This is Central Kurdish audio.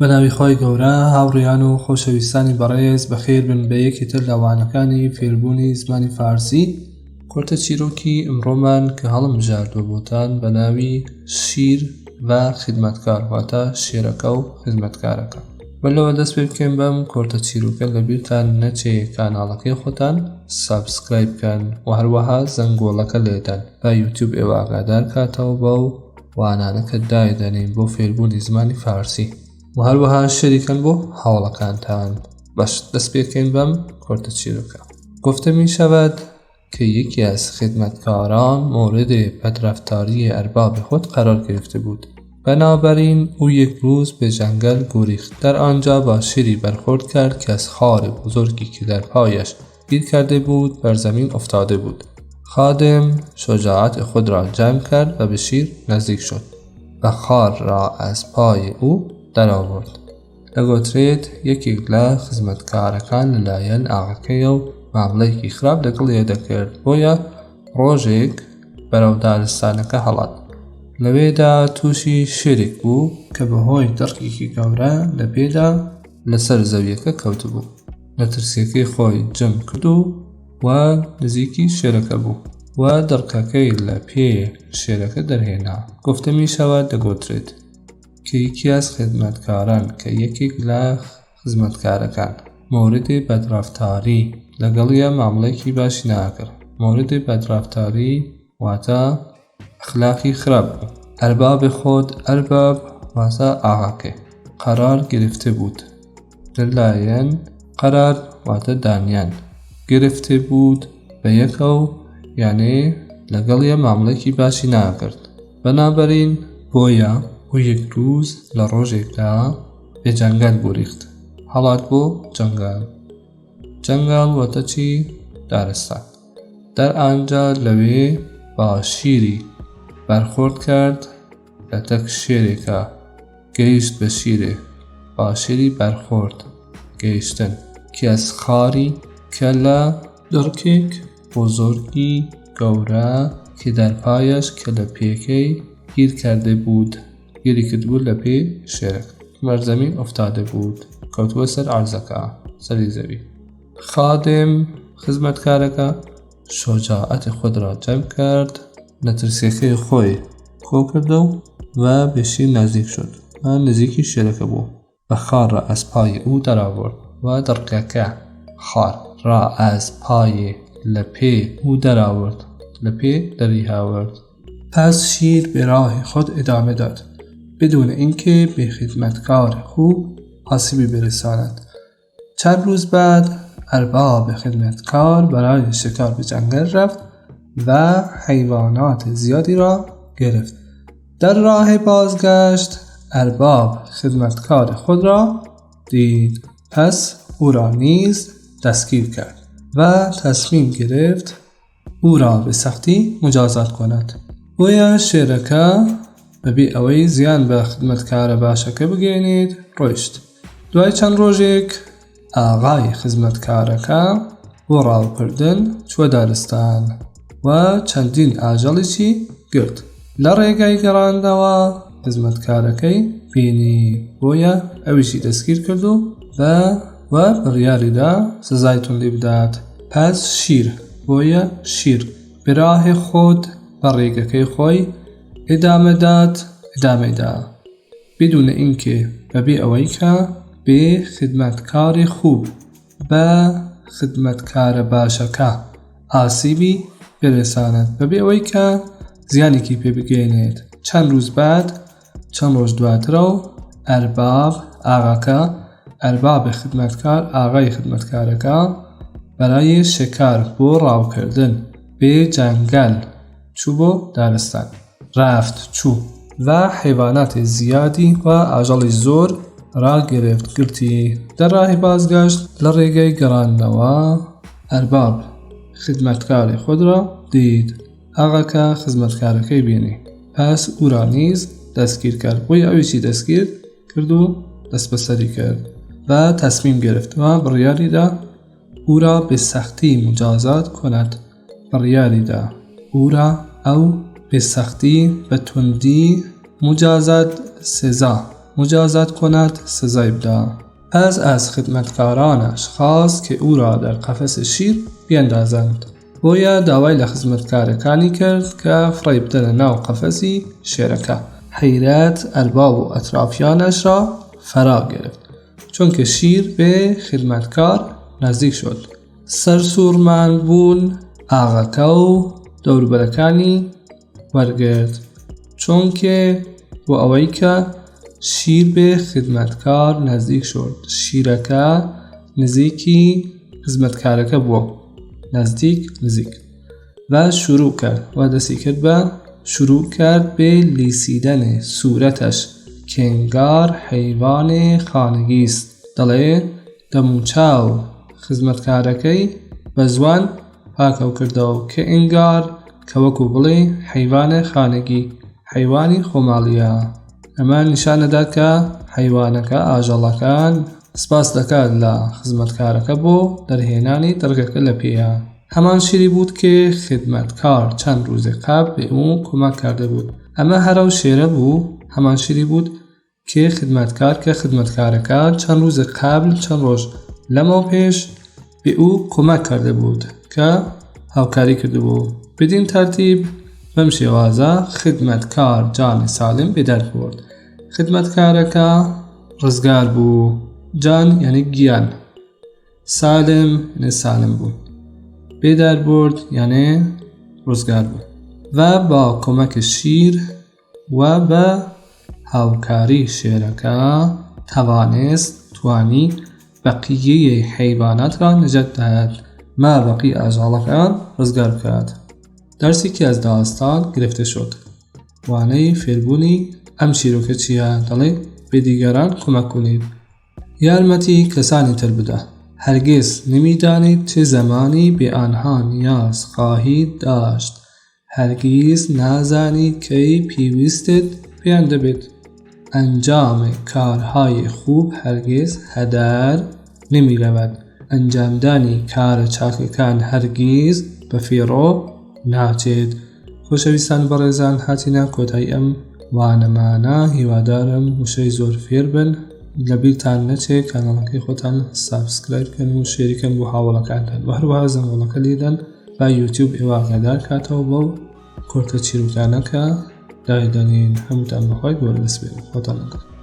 بەناوی خۆی گەورە هاوڕێیان و خۆشەویستانی بەڕێز بەخێر بن بە یەکێتر لەوانەکانی فێربوونی زمانی فارسی. کورتە چیرۆکی ئەمڕۆمان کە هەڵمژاردووە بۆتان بە ناوی شیر و خزمەتکار واتە شێرەکە و خزمەتکارەکە. بەلەوە دەست پێ بکەین بەم کورتە چیرۆکە لەبیرتان نەچێ کاناڵەکەی خۆتان سابسکرایب بکەن و هەروەها زەنگۆڵەکە لێدەن با یوتیوب ئێوە ئاگادار کاتەوە بەو وانانەکە دایدەنین بۆ فێربوونی زمانی فارسی و هەروەها شەریکەن بۆ هاوڵەکانتان. باش دەست پێکەین بەم کورتە چیرۆکە. گفته می شود که یکی از خدمتکاران مورد بدرفتاری ارباب خود قرار گرفته بود. بنابراین او یک روز به جنگل گریخت. در آنجا با شیری برخورد کرد که از خار بزرگی که در پایش گیر کرده بود بر زمین افتاده بود. خادم شجاعت خود را جمع کرد و به شیر نزدیک شد و خار را از پای او در آورد. دەگوترێت یەکێک لە خزمەتکارەکان لەلایەن ئاغاکەیە و ماملەیەکی خراپ لەگەڵیە دەکرد، بۆیە ڕۆژێک بەرەو دارستانەکە هەڵات. لەوێدا تووشی شێرێک بوو کە بەهۆی دەڕکێکی گەورە لە پێدا لەسەر زەویەکە کەوتبوو. لە خۆی جەم کرد و نزیکی شێرەکە بوو و دەڕکەکەی لە پێ شێرەکە دەرهێنا. گفته می شود دەگوترێت که یکی از خدمتکاران که یکی لا خدمتکارکان مورد بدرفتاری لگلیه معامله‌ای باشی نکرد. مورد بدرفتاری واتا اخلاقی خراب. ارباب خود ارباب واتا آقاکه قرار گرفته بود. دلایان قرار واتا دانیان گرفته بود به یکو یعنی لگلیه معامله‌ای باشی نکرد. بنابراین بویا و یک روز لە ڕۆژێکدا بێ جەنگەل گریخت. هەڵات بۆ جەنگەڵ وەتە چی؟ دارستان. در آنجا لەوێ با شیری برخورد کرد لە تەک شێرێکە گەیشت بە شیرێ با شیری برخورد گەیشتن کی از خاری کە لە دڕکێک بزرگی گەورە که در پایش کە لە پێکەی گیر کرده بود گیری کرد بود لە پێ شێرەکە بەر زەمین افتاده بود کەوتووە سەر عەرزەکە سەری زەوی. خادم خزمەتکارەکە شجاعت خود را جمع کرد نەترسیەکەی خۆی کۆ کردە و به شیر نزدیک شد و نزیکی شێرەکە بوو و خار را از پای او در آورد و دڕکەکە خار را از پای لە پێ او در آورد لە پێ دەری هاورد. پس شیر به راه خود ادامه داد بدون اینکه به خدمتکار خوب آسیبی برساند. چند روز بعد ارباب خدمتکار برای شکار به جنگل رفت و حیوانات زیادی را گرفت. در راه بازگشت ارباب خدمتکار خود را دید، پس او را نیز دستگیر کرد و تصمیم گرفت او را به سختی مجازات کند. بۆیە شێرەکە بەبێ ئەوەی زیان بە خزمەتکارە باشەکە بگەێنێت ڕۆیشت. دوای چەند ڕۆژێک ئاغای خزمەتکارەکە بۆ ڕاوکردن چووە دارستان و چەندین ئاژەڵێکی گرت. لە ڕێگای گەڕاندەوە خزمەتکارەکەی بینی، بۆیە ئەویشی دەستگیر کرد و بڕیاریدا سزای توندی بدات. پس شیر بۆیە شیر به راه خود و ڕێگەکەی خۆی ادامه دا بدون اینکه بەبێ ئەوەی کە بێ خدمەتکاری خوب بە خدمەتکارە باشەکە ئاسیبی برساند، بەبێ ئەوەی کە زیانێکی پێ بگەێنێت. چەند ڕۆژ دواترەوە ئەرباب خدمەتکار ئاغای خدمەتکارەکە برای شکار بۆ ڕاوکردن بێ جەنگەل چوو بۆ دارستان. چوو و حیوانات زیادی و ئاژەڵی زۆر گرتی. در راه بازگشت لە ڕێگەی گەڕاندەوە ئەرباب خدمەتکاری خود را دید. ئاغاکە خزمەتکارەکەی بینی، پس او را نیز دەستگیر کرد. بۆیە ئەویشی دەستگیر کرد و دەست بەسەری کرد و تصمیم گرفت و بڕیاری دا او را به سختی مجازات کند. بڕیاری دا او را به سختی و تندی مجازات سزا مجازات کند سزای بدا. پس از خدمتکارانش خواست که او را در قفس شیر بیندازند. بۆیە داوای لە خزمەتکارەکانی کرد کە فڕی بدەنە ناو قەفەسی شێرەکە. حەیرەت ئەرباب و ئەترافیانش را فرا گرفت چونکە شیر بێ خدمەتکار نزدیک شد. سەرسوورمان بوون ئاغاکە و دەوروبەرەکانی وەرگرت چونکە بۆ ئەوەی کە شیر بێ خدمەتکار نزدیک شد. شیرەکە نزیکی خزمەتکارەکە بووە، نزدیک و شروع کرد و دستی کرد به شروع کرد به لیسیدن صورتش که انگار حیوان خانگی است. دەڵێ دەموچاو خزمەتکارەکەی بە زوان پاکەو کردەوە کە ئەنگار کە وەکو بڵێ حیوانە خانگی، حیوانی خۆماڵیە. ئەمە نیشانەدا کە حیوانەکە ئاژەڵەکان سپاس دەکات لە خزمەتکارەکە بۆ دەرهێنانی دەرگەکە لە پێیە. هەمان شیری بود کە خدمەتکار چەند ڕۆژێ قبل بێ ئەو کۆمەک کرده بود. ئەمە هەرە و شێرە بوو. هەمان شیری بود کە خدمەتکارەکە چەند ڕۆژێ قبل چەند ڕۆژ لەمەوە پێش بێ ئەو کۆمەک کرده بود کە هاوکاری کرده بوو. بدین ترتیب بەم شێوازە خدمەتکار جانی سالم بێدەرد برد. خدمەتکارەکە ڕزگار بوو. جان یعنی گیان، سالم یعنی سالم بود، بێدەرد برد یعنی ڕزگار بوو و با کۆمەک شیر و بە هاوکاری شێرەکە توانی بەقیەی حیوانات را نجات دهد و بەقی ئاژەڵەکان ڕزگار بکات. دەرسی که از داستان گرفته شد. وانەی فێربوونی ئەم چیرۆکە چییە؟ دەڵێ بە دیگەران کۆمەک کنید. یارمەتی کەسانی تر بدە. هەرگیز نمیدانید چه زمانی به آنها نیاز خواهید داشت. هەرگیز نازانید کی پێویستت پێیان دەبێت. انجام کارهای خوب هەرگیز هەدەر نمیرود. ئەنجامدانی کارە چاکەکان هەرگیز بە فێڕۆ ناچێت. خۆشەویستان بەڕێزان، هاتینە کۆتایی ئەم وانەمانە. هیوادارم وشەی زۆر فێر بن. لەبیرتان نەچێت کاناڵەکەی خۆتان سابسکرایب کەن و شێریکەن بۆ هاوڵەکانتان و هەروەها زەنگۆڵەکە لێدەن با یوتیوب ئێوە ئاگادار کاتەوە بۆ کورتە چیرۆکانە کە دایدەنین. هەمووتان بەخوای گەورە دەست بێت. خۆتان لەگەڵ.